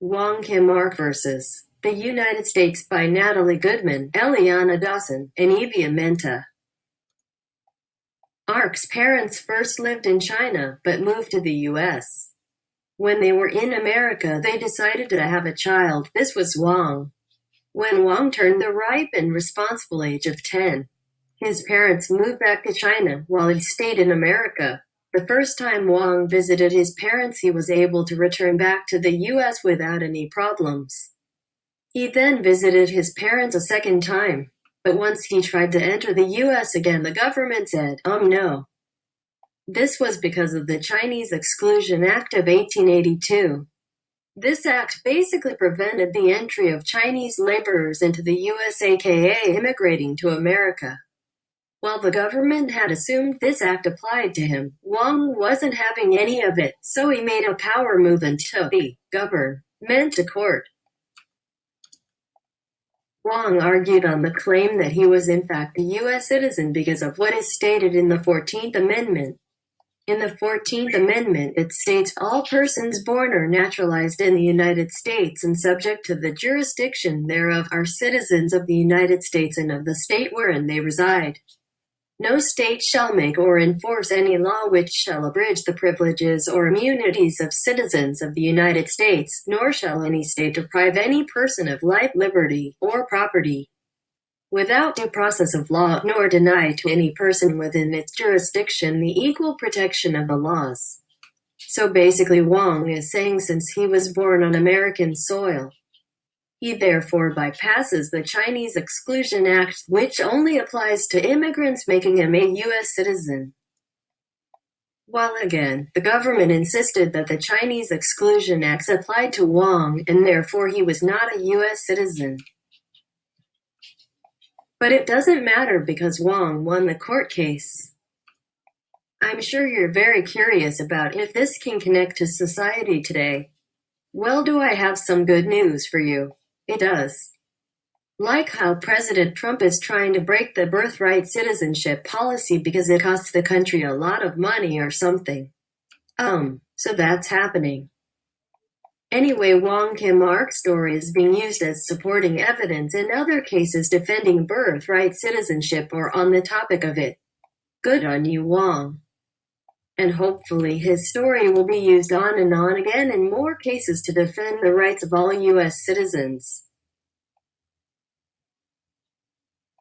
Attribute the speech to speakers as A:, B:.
A: Wong Kim Ark vs. the United States by Natalie Goodman, Eliana Dawson, and Evie Menta. Ark's parents first lived in China, but moved to the US. When they were in America, they decided to have a child. This was Wong. When Wong turned the ripe and responsible age of 10, his parents moved back to China while he stayed in America. The first time Wong visited his parents, he was able to return back to the US without any problems. He then visited his parents a second time, but once he tried to enter the US again, the government said, no. This was because of the Chinese Exclusion Act of 1882. This act basically prevented the entry of Chinese laborers into the US, aka immigrating to America. While the government had assumed this act applied to him, Wong wasn't having any of it, so he made a power move and took the government to court. Wong argued on the claim that he was in fact a U.S. citizen because of what is stated in the 14th Amendment. In the 14th Amendment, it states all persons born or naturalized in the United States and subject to the jurisdiction thereof are citizens of the United States and of the state wherein they reside. No state shall make or enforce any law which shall abridge the privileges or immunities of citizens of the United States, nor shall any state deprive any person of life, liberty, or property without due process of law, nor deny to any person within its jurisdiction the equal protection of the laws. So basically, Wong is saying since he was born on American soil, he therefore bypasses the Chinese Exclusion Act, which only applies to immigrants, making him a U.S. citizen. While again, the government insisted that the Chinese Exclusion Act applied to Wong, and therefore he was not a U.S. citizen. But it doesn't matter because Wong won the court case. I'm sure you're very curious about if this can connect to society today. Well, do I have some good news for you? It does. Like how President Trump is trying to break the birthright citizenship policy because it costs the country a lot of money or something. So that's happening. Anyway, Wong Kim Ark's story is being used as supporting evidence in other cases defending birthright citizenship or on the topic of it. Good on you, Wong. And hopefully his story will be used on and on again in more cases to defend the rights of all U.S. citizens.